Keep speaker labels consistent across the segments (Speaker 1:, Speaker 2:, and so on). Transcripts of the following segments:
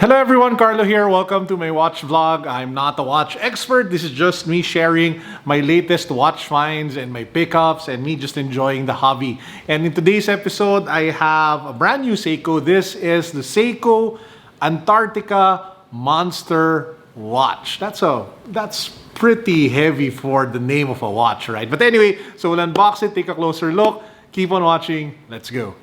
Speaker 1: Hello everyone, Carlo here. Welcome to my watch vlog. I'm not a watch expert. This is just me sharing my latest watch finds and my pickups and me just enjoying the hobby. And in today's episode, I have a brand new Seiko. This is the Seiko Antartica Monster watch. That's pretty heavy for the name of a watch, right? But anyway, so we'll unbox it, take a closer look. Keep on watching. Let's go.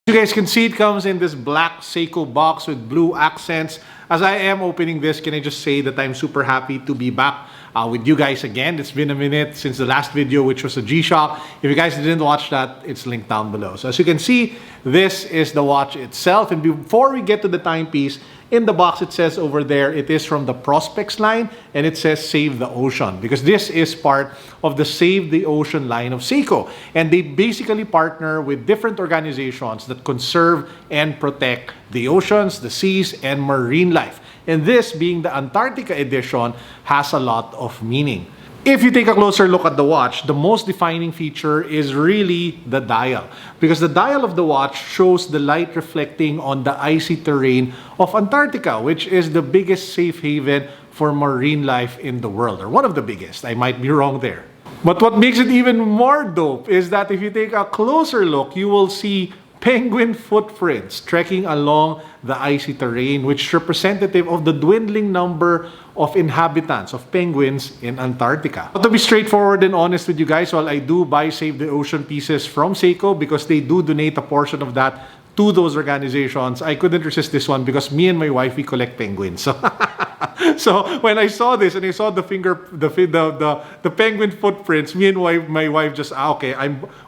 Speaker 1: You guys can see it comes in this black Seiko box with blue accents. As I am opening this, can I just say that I'm super happy to be back with you guys again. It's been a minute since the last video, which was a G-Shock. If you guys didn't watch that, it's linked down below. So as you can see, this is the watch itself. And before we get to the timepiece, in the box it says over there, it is from the Prospects line, and it says Save the Ocean, because this is part of the Save the Ocean line of Seiko. And they basically partner with different organizations that conserve and protect the oceans, the seas, and marine life. And this, being the Antarctica edition, has a lot of meaning. If you take a closer look at the watch, the most defining feature is really the dial. Because the dial of the watch shows the light reflecting on the icy terrain of Antarctica, which is the biggest safe haven for marine life in the world, or one of the biggest. I might be wrong there. But what makes it even more dope is that if you take a closer look, you will see penguin footprints trekking along the icy terrain, which is representative of the dwindling number of inhabitants of penguins in Antarctica. But to be straightforward and honest with you guys, while I do buy Save the Ocean pieces from Seiko because they do donate a portion of that to those organizations, I couldn't resist this one because me and my wife, we collect penguins. So when I saw this and I saw the penguin footprints, me and my wife just,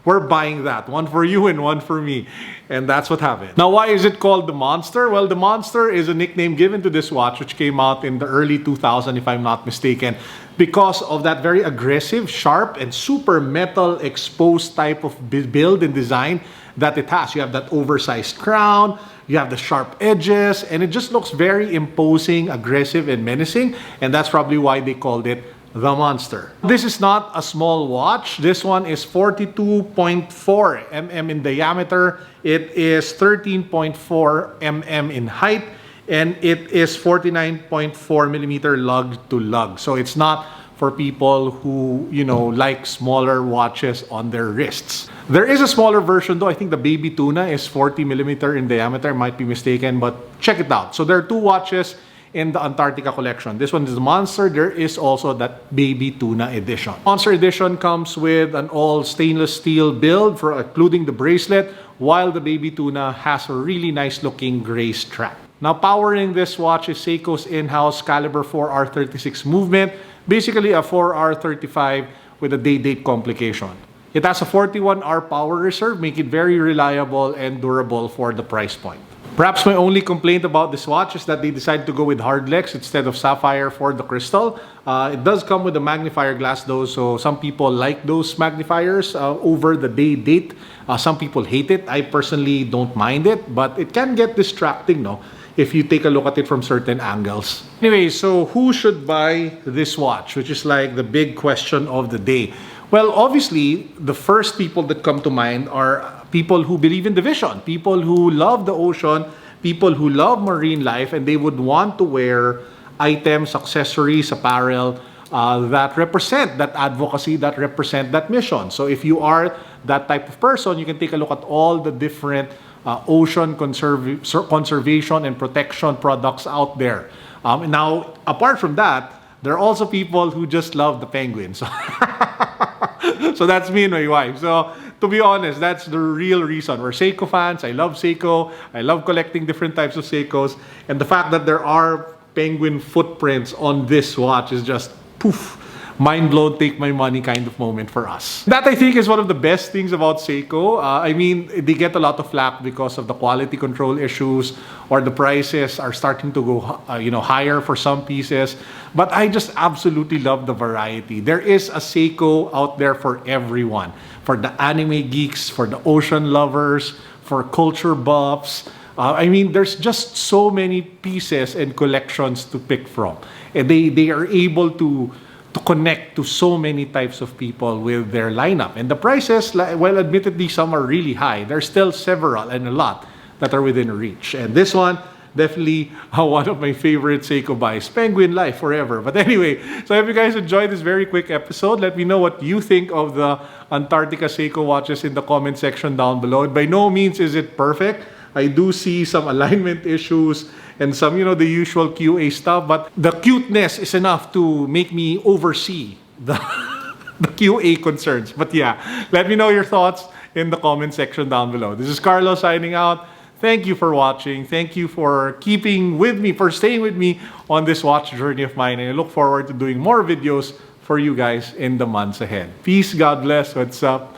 Speaker 1: we're buying that. One for you and one for me. And that's what happened. Now, why is it called the Monster? Well, the Monster is a nickname given to this watch, which came out in the early 2000s, if I'm not mistaken, because of that very aggressive, sharp, and super metal exposed type of build and design that it has. You have that oversized crown, you have the sharp edges, and it just looks very imposing, aggressive, and menacing. And that's probably why they called it the Monster. This is not a small watch. This one is 42.4 mm in diameter. It is 13.4 mm in height, and it is 49.4 millimeter lug to lug. So it's not for people who, like smaller watches on their wrists. There is a smaller version though. I think the Baby Tuna is 40 millimeter in diameter. I might be mistaken, but check it out. So there are two watches in the Antarctica collection. This one is the Monster. There is also that Baby Tuna edition. Monster edition comes with an all stainless steel build, including the bracelet, while the Baby Tuna has a really nice looking gray strap. Now, powering this watch is Seiko's in-house Caliber 4R36 movement, basically a 4R35 with a day-date complication. It has a 41-hour power reserve, making it very reliable and durable for the price point. Perhaps my only complaint about this watch is that they decided to go with hard legs instead of sapphire for the crystal. It does come with a magnifier glass though, so some people like those magnifiers over the day date. Some people hate it. I personally don't mind it, but it can get distracting, no? If you take a look at it from certain angles. Anyway, so who should buy this watch, which is like the big question of the day? Well, obviously, the first people that come to mind are people who believe in the vision, people who love the ocean, people who love marine life, and they would want to wear items, accessories, apparel that represent that advocacy, that represent that mission. So if you are that type of person, you can take a look at all the different ocean conservation and protection products out there. Now, apart from that, there are also people who just love the penguins. So that's me and my wife. So to be honest, that's the real reason. We're Seiko fans. I love Seiko. I love collecting different types of Seikos. And the fact that there are penguin footprints on this watch is just poof. Mind blown, take my money kind of moment for us. That I think is one of the best things about Seiko. I mean, they get a lot of flack because of the quality control issues, or the prices are starting to go higher for some pieces. But I just absolutely love the variety. There is a Seiko out there for everyone. For the anime geeks, for the ocean lovers, for culture buffs. I mean, there's just so many pieces and collections to pick from. And they are able to to connect to so many types of people with their lineup. And the prices, well, admittedly, some are really high. There's still several and a lot that are within reach. And this one, definitely one of my favorite Seiko buys. Penguin life forever. But anyway, so I hope you guys enjoyed this very quick episode. Let me know what you think of the Antartica Seiko watches in the comment section down below. And by no means is it perfect. I do see some alignment issues and some, the usual QA stuff. But the cuteness is enough to make me oversee the, the QA concerns. But yeah, let me know your thoughts in the comment section down below. This is Carlo signing out. Thank you for watching. Thank you for keeping with me, for staying with me on this watch journey of mine. And I look forward to doing more videos for you guys in the months ahead. Peace, God bless, what's up?